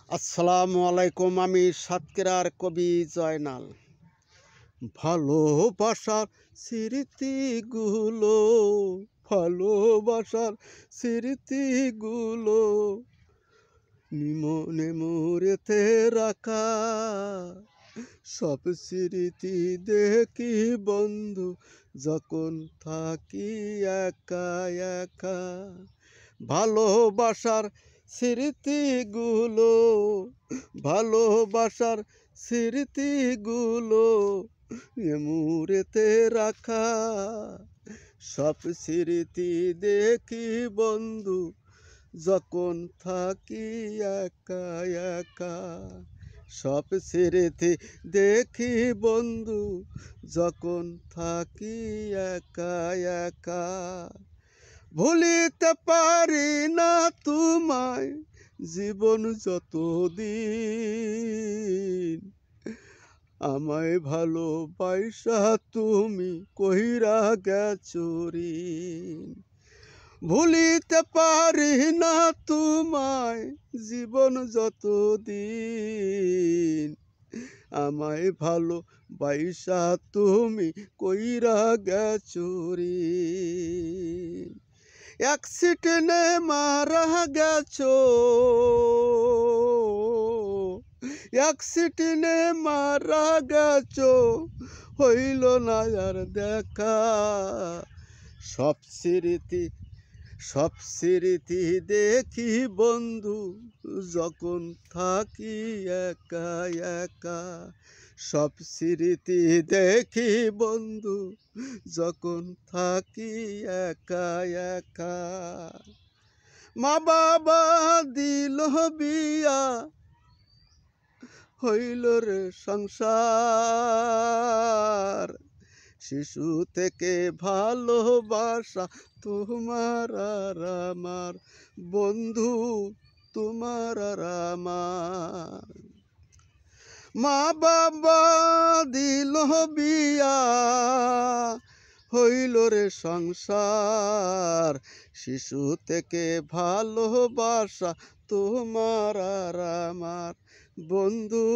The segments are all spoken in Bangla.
আসসালামু আলাইকুম। আমি সাতক্ষীরার কবি জয়নাল। ভালোবাসার স্মৃতিগুলো, ভালোবাসার স্মৃতিগুলো মনে মুড়েতে রাখা। সব স্মৃতি দেখি বন্ধু যখন থাকি একা একা। ভালোবাসার স্মৃতিগুলো, ভালোবাসার স্মৃতিগুলো মেমোরিতে রাখা। সব স্মৃতি দেখি বন্ধু যখন থাকি একা একা। সব স্মৃতি দেখি বন্ধু যখন থাকি একা একা। ভুলিতে পারি না তোমায় জীবন যতদিন, আমায় ভালোবাসা তুমি কইরা গেছো ঋণ। ভুলিতে পারি না তোমায় জীবন যতদিন, আমায় ভালোবাসা তুমি কইরা গেছো ঋণ। অ্যাক্সিডেন্টে মারা গেছো, অ্যাক্সিডেন্টে মারা গেছো, হইল না আর দেখা। সব স্মৃতি, সব স্মৃতি দেখি বন্ধু যখন থাকি একা একা। সব স্মৃতি দেখি বন্ধু যখন থাকি একা একা। মা বাবা দিল বিয়া, হইল রে সংসার। শিশু থেকে ভালোবাসা তোমার আর আমার, বন্ধু তোমার আর আমার। মা বাবা দিল বিয়া, হইল রে সংসার। শিশু থেকে ভালোবাসা তোমার আর আমার, বন্ধু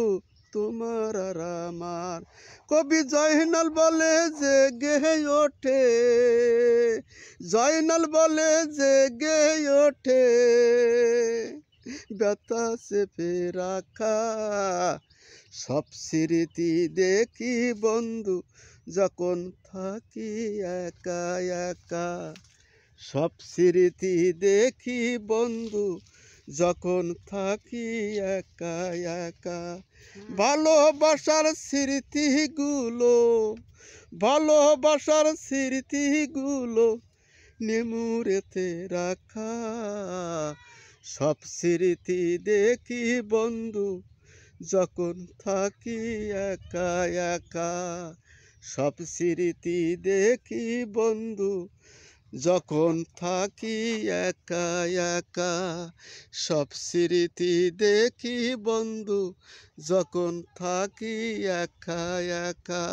তোমার আর আমার। কবি জয়নাল বলে যে গে ওঠে, জয়নাল বলে যে গে ওঠে, ব্যথা চেপে রাখা। সব স্মৃতি দেখি বন্ধু যখন থাকি একা একা। সব স্মৃতি দেখি বন্ধু যখন থাকি একা একা। ভালোবাসার স্মৃতিগুলো, ভালোবাসার স্মৃতিগুলো নেমুরেতে রাখা। সব স্মৃতি দেখি বন্ধু যখন থাকি একা একা। সব স্মৃতি দেখি বন্ধু যখন থাকি একা একা। সব স্মৃতি দেখি বন্ধু যখন থাকি একা একা।